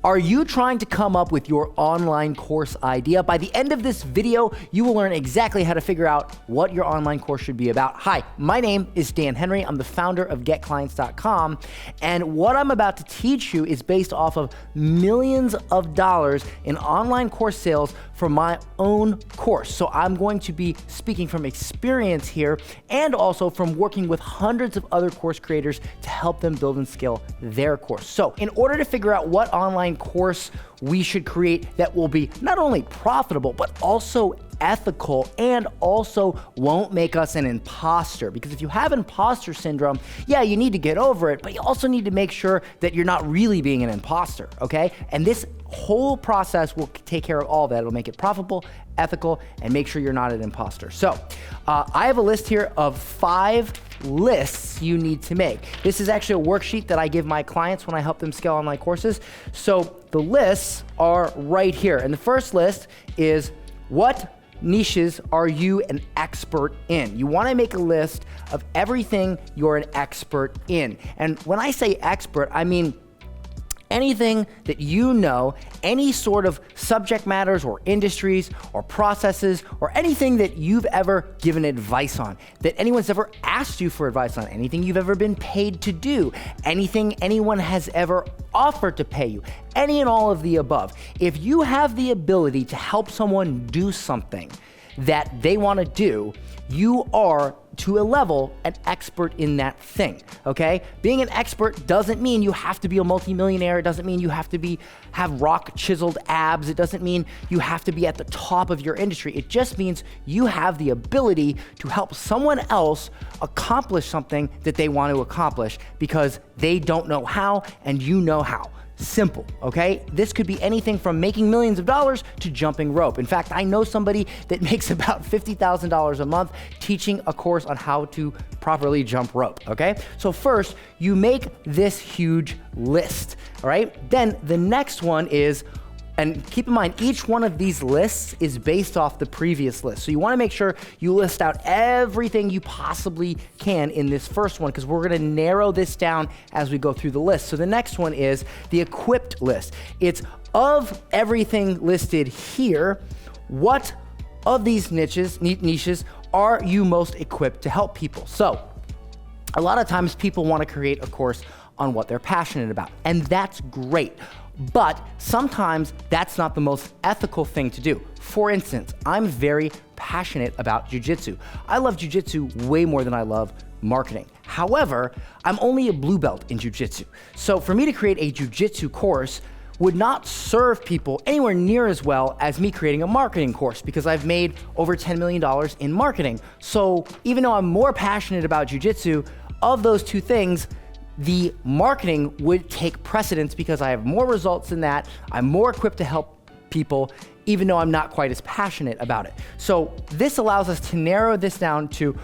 Are you trying to come up with your online course idea? By the end of this video, you will learn exactly how to figure out what your online course should be about. Hi, my name is Dan Henry. I'm the founder of 𝐃𝐚𝐧.com, and what I'm about to teach you is based off of millions of dollars in online course sales for my own course. So I'm going to be speaking from experience here and also from working with hundreds of other course creators to help them build and scale their course. So in order to figure out what online course we should create that will be not only profitable, but also ethical and also won't make us an imposter. Because if you have imposter syndrome, yeah, you need to get over it, but you also need to make sure that you're not really being an imposter, okay? And this whole process will take care of all that. It'll make it profitable, ethical, and make sure you're not an imposter. So I have a list here of 5 lists you need to make. This is actually a worksheet that I give my clients when I help them scale online courses. So the lists are right here. And the first list is what niches are you an expert in? You want to make a list of everything you're an expert in. And when I say expert, I mean anything that you know, any sort of subject matters or industries or processes or anything that you've ever given advice on, that anyone's ever asked you for advice on, anything you've ever been paid to do, anything anyone has ever offered to pay you, any and all of the above. If you have the ability to help someone do something that they want to do, you are, to a level, an expert in that thing, okay? Being an expert doesn't mean you have to be a multimillionaire. It doesn't mean you have to have rock chiseled abs. It doesn't mean you have to be at the top of your industry. It just means you have the ability to help someone else accomplish something that they want to accomplish because they don't know how and you know how. Simple, okay? This could be anything from making millions of dollars to jumping rope. In fact, I know somebody that makes about $50,000 a month teaching a course on how to properly jump rope, okay? So first, you make this huge list, all right? Then the next one is, and keep in mind, each one of these lists is based off the previous list. So you wanna make sure you list out everything you possibly can in this first one, because we're gonna narrow this down as we go through the list. So the next one is the equipped list. It's of everything listed here, what of these niches are you most equipped to help people? So a lot of times people wanna create a course on what they're passionate about, and that's great. But sometimes that's not the most ethical thing to do. For instance, I'm very passionate about jujitsu. I love jujitsu way more than I love marketing. However, I'm only a blue belt in jujitsu. So for me to create a jujitsu course would not serve people anywhere near as well as me creating a marketing course, because I've made over $10 million in marketing. So even though I'm more passionate about jujitsu, of those two things, the marketing would take precedence because I have more results than that. I'm more equipped to help people, even though I'm not quite as passionate about it. So this allows us to narrow this down to,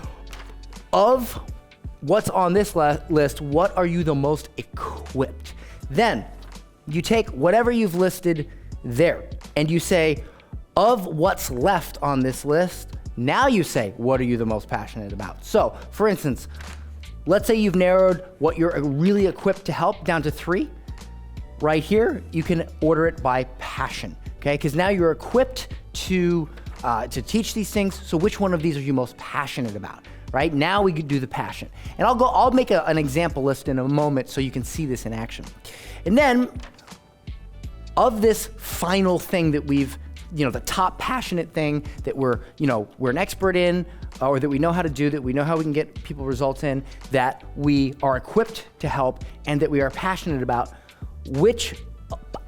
of what's on this list, what are you the most equipped? Then you take whatever you've listed there and you say, of what's left on this list, now you say, what are you the most passionate about? So for instance, let's say you've narrowed what you're really equipped to help down to 3. Right here, you can order it by passion, okay? Because now you're equipped to teach these things. So which one of these are you most passionate about, right? Now we could do the passion. And I'll make an example list in a moment so you can see this in action. And then of this final thing that we've, the top passionate thing that we're an expert in, or that we know how to do, that we know how we can get people results in, that we are equipped to help, and that we are passionate about, which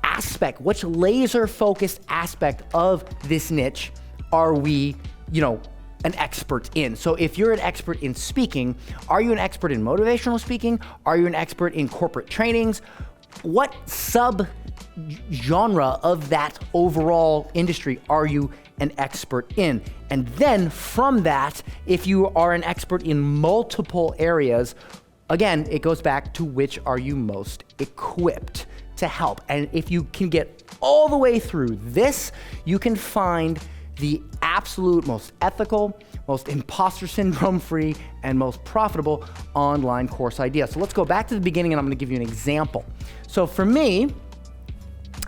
aspect, which laser focused aspect of this niche are we, an expert in? So if you're an expert in speaking, are you an expert in motivational speaking? Are you an expert in corporate trainings? What sub-genre of that overall industry are you an expert in? And then from that, if you are an expert in multiple areas, again, it goes back to which are you most equipped to help. And if you can get all the way through this, you can find the absolute most ethical, most imposter syndrome free, and most profitable online course idea. So let's go back to the beginning and I'm gonna give you an example. So for me,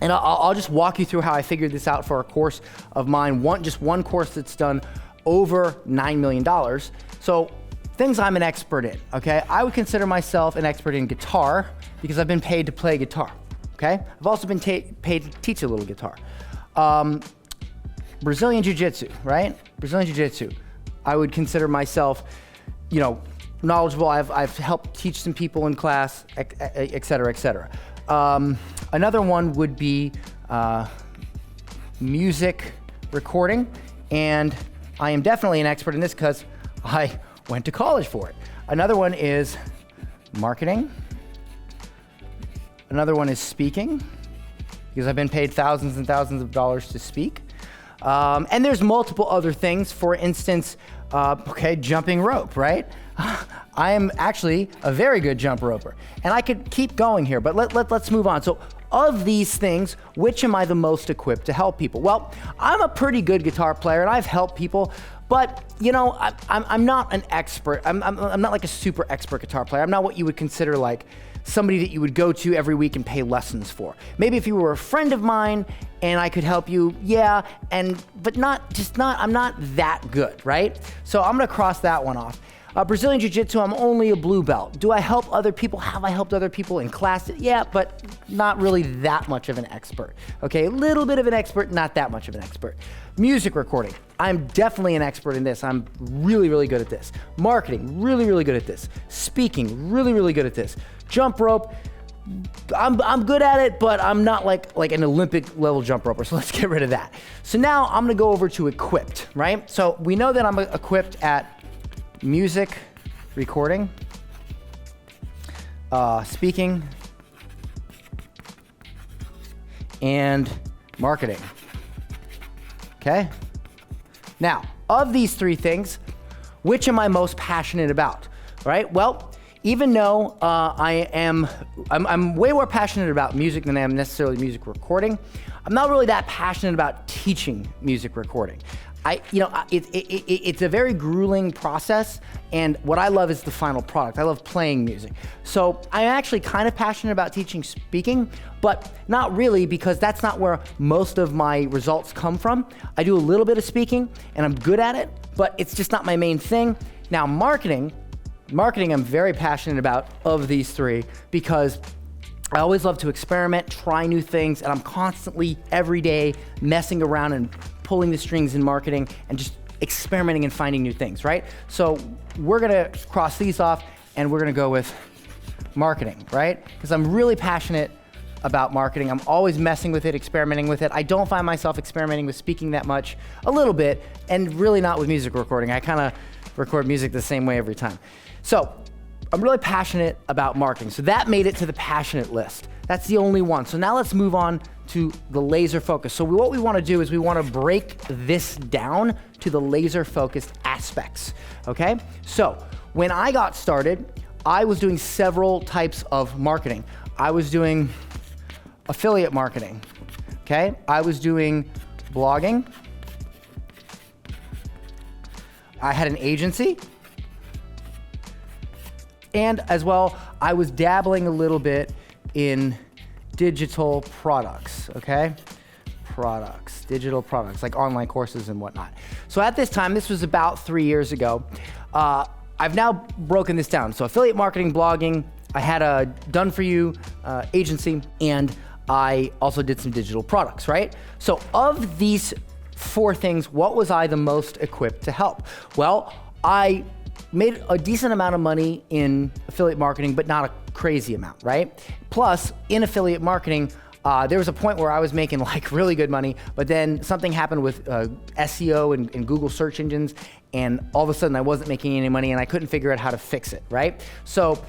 And I'll just walk you through how I figured this out for a course of mine, just one course that's done over $9 million. So things I'm an expert in, okay? I would consider myself an expert in guitar because I've been paid to play guitar, okay? I've also been paid to teach a little guitar. Brazilian Jiu-Jitsu, right? Brazilian Jiu-Jitsu. I would consider myself, you know, knowledgeable. I've helped teach some people in class, et cetera, et cetera. Another one would be music recording, and I am definitely an expert in this because I went to college for it. Another one is marketing. Another one is speaking, because I've been paid thousands and thousands of dollars to speak. And there's multiple other things. For instance, jumping rope, right? I am actually a very good jump roper. And I could keep going here, but let's move on. So of these things, which am I the most equipped to help people? Well, I'm a pretty good guitar player and I've helped people, but you know, I'm not an expert. I'm not like a super expert guitar player. I'm not what you would consider like somebody that you would go to every week and pay lessons for. Maybe if you were a friend of mine and I could help you, yeah, but I'm not that good, right? So I'm gonna cross that one off. Brazilian Jiu-Jitsu, I'm only a blue belt. Do I help other people? Have I helped other people in class? Yeah, but not really that much of an expert. Okay, a little bit of an expert, not that much of an expert. Music recording, I'm definitely an expert in this. I'm really, really good at this. Marketing, really, really good at this. Speaking, really, really good at this. Jump rope, I'm good at it, but I'm not like an Olympic level jump roper, so let's get rid of that. So now I'm gonna go over to equipped, right? So we know that I'm equipped at music recording, speaking, and marketing, okay? Now, of these three things, which am I most passionate about, right? Well, even though I'm way more passionate about music than I am necessarily music recording, I'm not really that passionate about teaching music recording. It's a very grueling process, and what I love is the final product. I love playing music. So I'm actually kind of passionate about teaching speaking, but not really, because that's not where most of my results come from. I do a little bit of speaking, and I'm good at it, but it's just not my main thing. Now, marketing I'm very passionate about of these three, because I always love to experiment, try new things, and I'm constantly, every day, messing around and pulling the strings in marketing and just experimenting and finding new things, right? So we're gonna cross these off and we're gonna go with marketing, right? Because I'm really passionate about marketing. I'm always messing with it, experimenting with it. I don't find myself experimenting with speaking that much, a little bit, and really not with music recording. I kind of record music the same way every time. So I'm really passionate about marketing. So that made it to the passionate list. That's the only one. So now let's move on to the laser focus. So what we want to do is we want to break this down to the laser focused aspects, okay? So when I got started, I was doing several types of marketing. I was doing affiliate marketing, okay? I was doing blogging. I had an agency. And as well, I was dabbling a little bit in digital products, okay? Digital products, like online courses and whatnot. So at this time, this was about 3 years ago, I've now broken this down. So affiliate marketing, blogging, I had a done-for-you agency, and I also did some digital products, right? So of these four things, what was I the most equipped to help? Well, I made a decent amount of money in affiliate marketing, but not a crazy amount, right? Plus, in affiliate marketing, there was a point where I was making like really good money, but then something happened with SEO and Google search engines, and all of a sudden I wasn't making any money and I couldn't figure out how to fix it, right? So,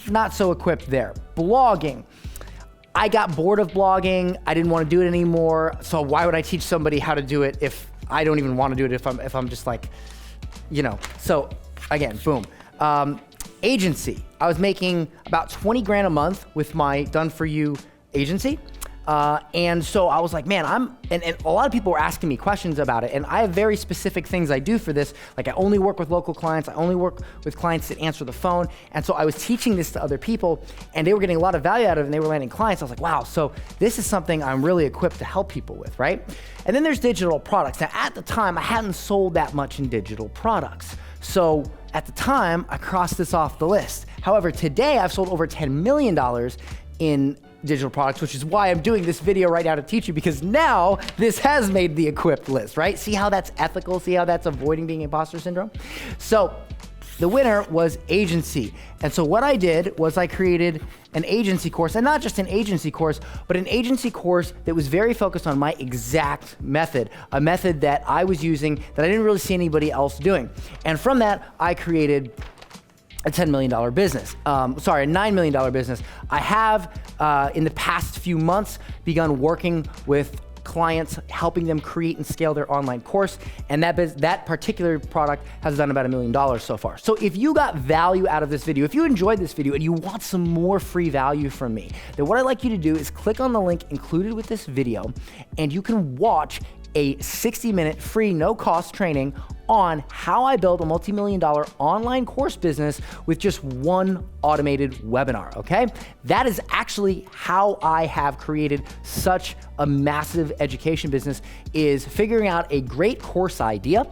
not so equipped there. Blogging. I got bored of blogging. I didn't want to do it anymore. So why would I teach somebody how to do it if I don't even want to do it, if I'm just like, you know? So again, boom. Agency. I was making about 20 grand a month with my done-for-you agency. And so I was like, man, and a lot of people were asking me questions about it, and I have very specific things I do for this. Like I only work with local clients, I only work with clients that answer the phone. And so I was teaching this to other people, and they were getting a lot of value out of it, and they were landing clients. I was like, wow, so this is something I'm really equipped to help people with, right? And then there's digital products. Now at the time, I hadn't sold that much in digital products. So at the time, I crossed this off the list. However, today I've sold over $10 million in digital products, which is why I'm doing this video right now to teach you, because now this has made the equipped list, right? See how that's ethical? See how that's avoiding being imposter syndrome? So the winner was agency. And so what I did was I created an agency course, and not just an agency course, but an agency course that was very focused on my exact method, a method that I was using that I didn't really see anybody else doing. And from that, I created a $10 million business. Sorry, a $9 million business. I have, in the past few months, begun working with clients, helping them create and scale their online course. And that particular product has done about $1 million so far. So if you got value out of this video, if you enjoyed this video and you want some more free value from me, then what I'd like you to do is click on the link included with this video, and you can watch a 60-minute free no-cost training on how I build a multi-million-dollar online course business with just one automated webinar, okay? That is actually how I have created such a massive education business, is figuring out a great course idea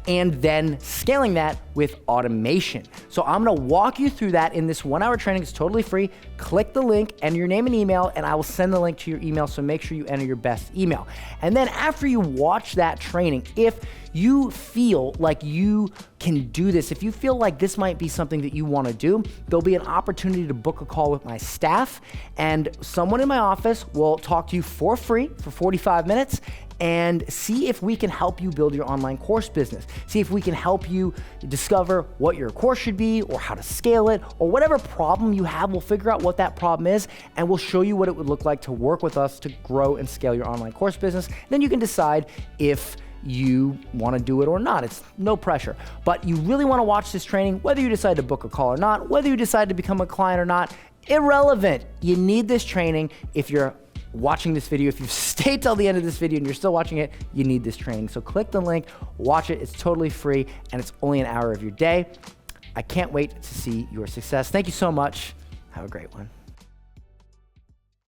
and then scaling that with automation. So I'm gonna walk you through that in this 1-hour training. It's totally free. Click the link and your name and email, and I will send the link to your email, so make sure you enter your best email. And then after you watch that training, if you feel like you can do this, if you feel like this might be something that you wanna do, there'll be an opportunity to book a call with my staff, and someone in my office will talk to you for free for 45 minutes and see if we can help you build your online course business. See if we can help you discover what your course should be, or how to scale it, or whatever problem you have. We'll figure out what that problem is, and we'll show you what it would look like to work with us to grow and scale your online course business. Then you can decide if you want to do it or not. It's no pressure. But you really want to watch this training, whether you decide to book a call or not, whether you decide to become a client or not, irrelevant. You need this training. If you're watching this video, if you've stayed till the end of this video and you're still watching it, you need this training. So click the link, watch it. It's totally free, and it's only an hour of your day. I can't wait to see your success. Thank you so much. Have a great one.